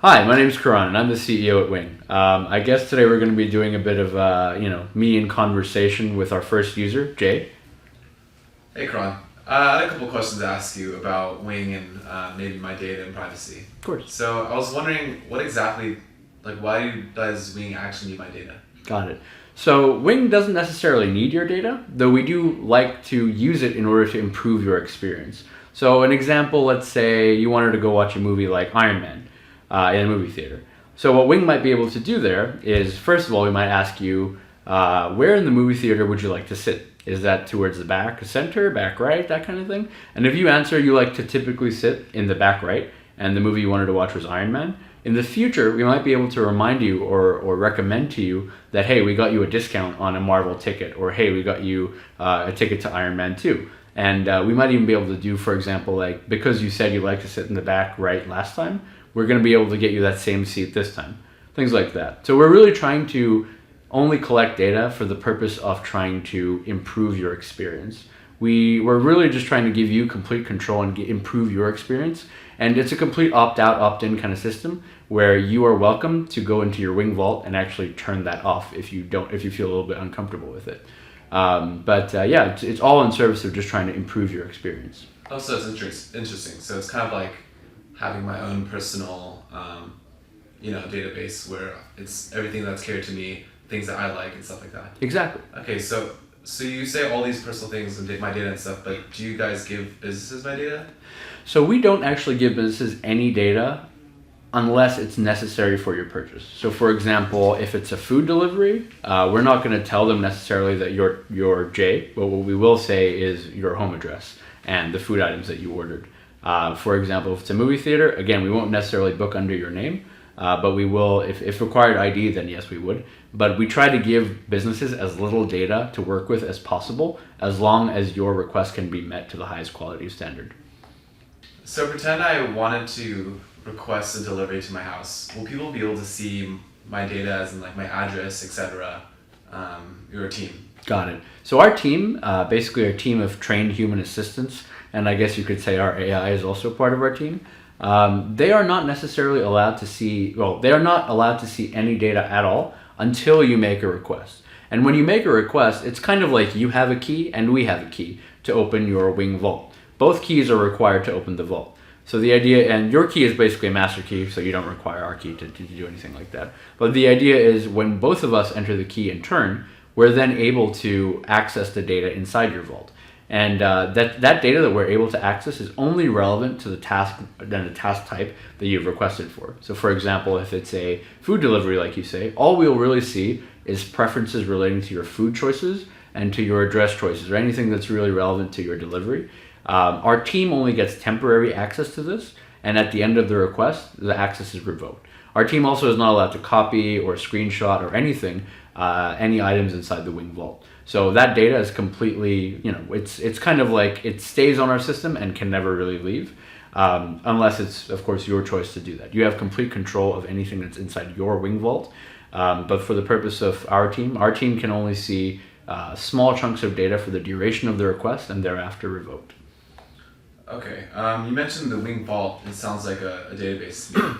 Hi, my name is Karan, and I'm the CEO at Wing. I guess today we're going to be doing a bit of, me in conversation with our first user, Jay. Hey, Karan. I had a couple questions to ask you about Wing and maybe my data and privacy. Of course. So I was wondering what exactly, why does Wing actually need my data? Got it. So Wing doesn't necessarily need your data, though we do like to use it in order to improve your experience. So an example, let's say you wanted to go watch a movie like Iron Man in a movie theater. So what Wing might be able to do there is, first of all, we might ask you, where in the movie theater would you like to sit? Is that towards the back center, back right, that kind of thing? And if you answer you like to typically sit in the back right, and the movie you wanted to watch was Iron Man, in the future, we might be able to remind you or recommend to you that, hey, we got you a discount on a Marvel ticket, or hey, we got you a ticket to Iron Man 2. And we might even be able to do, for example, like, because you said you like to sit in the back right last time, we're going to be able to get you that same seat this time. Things like that. So we're really trying to only collect data for the purpose of trying to improve your experience. We're really just trying to give you complete control and improve your experience. And it's a complete opt-out, opt-in kind of system where you are welcome to go into your Wing Vault and actually turn that off if you feel a little bit uncomfortable with it. It's all in service of just trying to improve your experience. Oh, so it's interesting. So it's kind of like having my own personal, database where it's everything that's catered to me, things that I like and stuff like that. Exactly. Okay, so you say all these personal things and my data and stuff, but do you guys give businesses my data? So we don't actually give businesses any data unless it's necessary for your purchase. So for example, if it's a food delivery, we're not going to tell them necessarily that you're Jay, but what we will say is your home address and the food items that you ordered. For example, if it's a movie theater, again, we won't necessarily book under your name, but we will, if required ID, then yes, we would. But we try to give businesses as little data to work with as possible, as long as your request can be met to the highest quality standard. So pretend I wanted to request a delivery to my house. Will people be able to see my data as in like my address, etc., your team? Got it. So our team, basically our team of trained human assistants, and I guess you could say our AI is also part of our team. They are not necessarily allowed to see, they are not allowed to see any data at all until you make a request. And when you make a request, it's kind of like you have a key and we have a key to open your Wing Vault. Both keys are required to open the vault. So the idea, and your key is basically a master key, so you don't require our key to do anything like that. But the idea is when both of us enter the key in turn, we're then able to access the data inside your vault. And that data that we're able to access is only relevant to the task type that you've requested for. So for example, if it's a food delivery, like you say, all we'll really see is preferences relating to your food choices and to your address choices, or anything that's really relevant to your delivery. Our team only gets temporary access to this, and at the end of the request, the access is revoked. Our team also is not allowed to copy or screenshot or anything, any items inside the Wing Vault. So that data is completely, it's kind of like it stays on our system and can never really leave, unless it's, of course, your choice to do that. You have complete control of anything that's inside your Wing Vault, but for the purpose of our team can only see small chunks of data for the duration of the request and thereafter revoked. Okay, you mentioned the Wing Vault. It sounds like a database to me.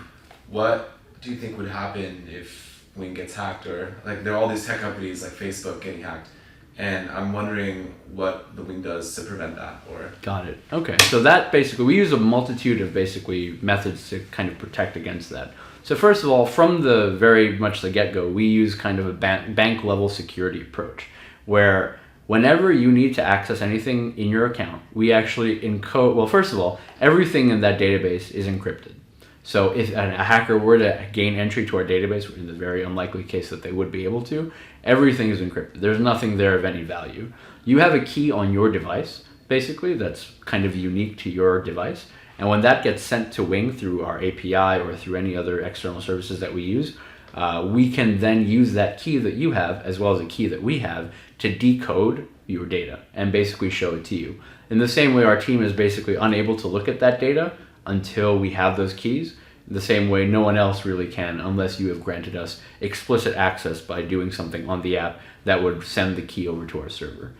What do you think would happen if Wing gets hacked, or like there are all these tech companies like Facebook getting hacked? And I'm wondering what the Wing does to prevent that. Or Got it. Okay. So that basically, we use a multitude of basically methods to kind of protect against that. So first of all, from the very much the get-go, we use kind of a bank level security approach where whenever you need to access anything in your account, we actually encode, well, first of all, everything in that database is encrypted. So if a hacker were to gain entry to our database, in the very unlikely case that they would be able to, everything is encrypted. There's nothing there of any value. You have a key on your device, basically, that's kind of unique to your device. And when that gets sent to Wing through our API or through any other external services that we use, we can then use that key that you have, as well as a key that we have, to decode your data and basically show it to you. In the same way, our team is basically unable to look at that data until we have those keys. The same way no one else really can unless you have granted us explicit access by doing something on the app that would send the key over to our server.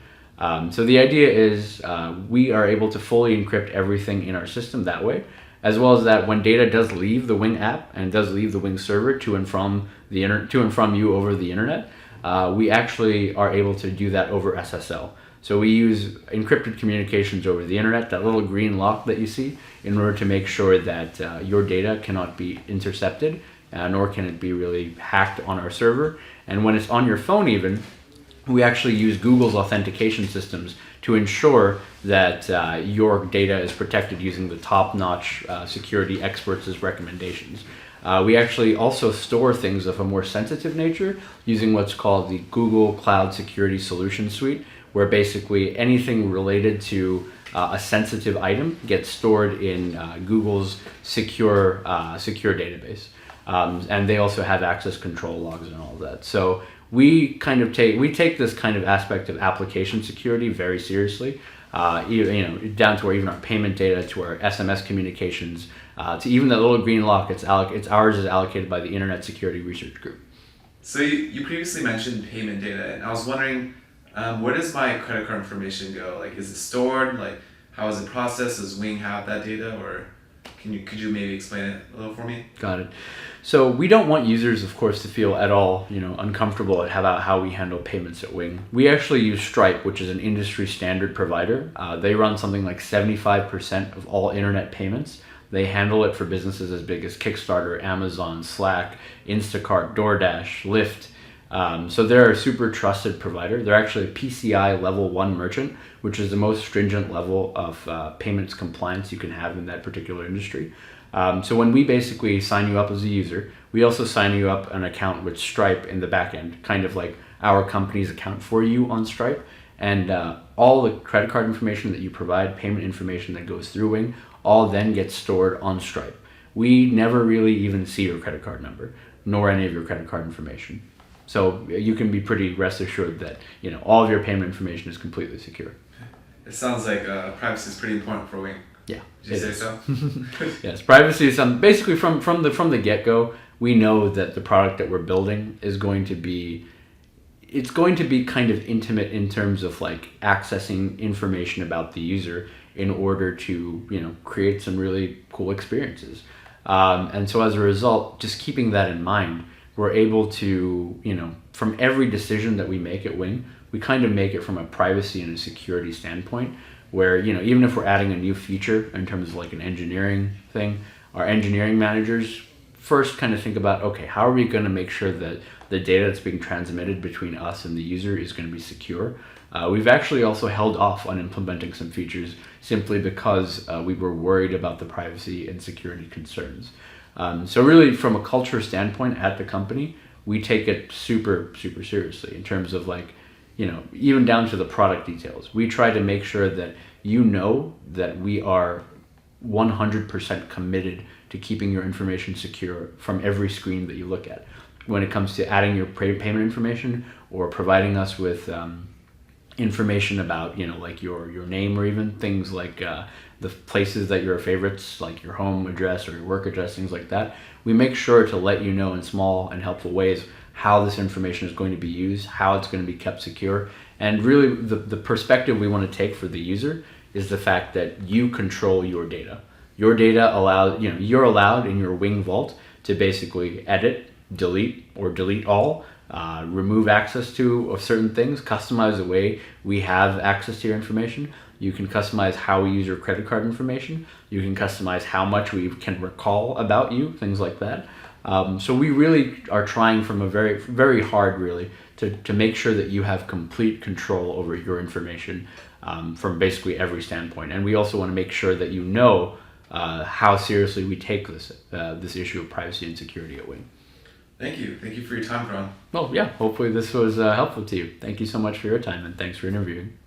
So the idea is we are able to fully encrypt everything in our system that way. as well as that when data does leave the Wing app and does leave the Wing server to and from you over the internet, we actually are able to do that over SSL. So we use encrypted communications over the internet, that little green lock that you see, in order to make sure that your data cannot be intercepted, nor can it be really hacked on our server. And when it's on your phone even, we actually use Google's authentication systems to ensure that your data is protected using the top-notch security experts' recommendations. We actually also store things of a more sensitive nature using what's called the Google Cloud Security Solution Suite, where basically anything related to a sensitive item gets stored in Google's secure database. And they also have access control logs and all of that. So we take this kind of aspect of application security very seriously, down to where even our payment data, to our SMS communications, to even that little green lock. Ours is allocated by the Internet Security Research Group. So you previously mentioned payment data, and I was wondering, where does my credit card information go? Like, is it stored? Like, how is it processed? Does Wing have that data, or could you maybe explain it a little for me? Got it. So we don't want users, of course, to feel at all, uncomfortable about how we handle payments at Wing. We actually use Stripe, which is an industry standard provider. They run something like 75% of all internet payments. They handle it for businesses as big as Kickstarter, Amazon, Slack, Instacart, DoorDash, Lyft. So they're a super trusted provider. They're actually a PCI level 1 merchant, which is the most stringent level of payments compliance you can have in that particular industry. So when we basically sign you up as a user, we also sign you up an account with Stripe in the back end, kind of like our company's account for you on Stripe. And all the credit card information that you provide, payment information that goes through Wing, all then gets stored on Stripe. We never really even see your credit card number, nor any of your credit card information. So you can be pretty rest assured that all of your payment information is completely secure. It sounds like privacy is pretty important for Wing. Yeah. Did you say so? Yes, privacy is something. Basically, from the get-go, we know that the product that we're building is going to be. It's going to be kind of intimate in terms of like accessing information about the user in order to create some really cool experiences. And so as a result, just keeping that in mind, we're able to, from every decision that we make at Wing, we kind of make it from a privacy and a security standpoint where, even if we're adding a new feature in terms of like an engineering thing, our engineering managers first kind of think about, okay, how are we going to make sure that the data that's being transmitted between us and the user is going to be secure? We've actually also held off on implementing some features simply because we were worried about the privacy and security concerns. So really, from a culture standpoint at the company, we take it super, super seriously in terms of like, even down to the product details. We try to make sure that that we are 100% committed to keeping your information secure from every screen that you look at. When it comes to adding your payment information or providing us with information about, like your name, or even things like the places that your favorites, like your home address or your work address, things like that, we make sure to let you know in small and helpful ways how this information is going to be used, how it's going to be kept secure. And really the perspective we want to take for the user is the fact that you control your data. Your data you're allowed in your Wing vault to basically edit, delete, or delete all, remove access to certain things, customize the way we have access to your information. You can customize how we use your credit card information. You can customize how much we can recall about you, things like that. So we really are trying from a very, very hard really to make sure that you have complete control over your information from basically every standpoint. And we also want to make sure that how seriously we take this issue of privacy and security at Wing. Thank you. Thank you for your time, Karan. Well, yeah, hopefully this was helpful to you. Thank you so much for your time, and thanks for interviewing.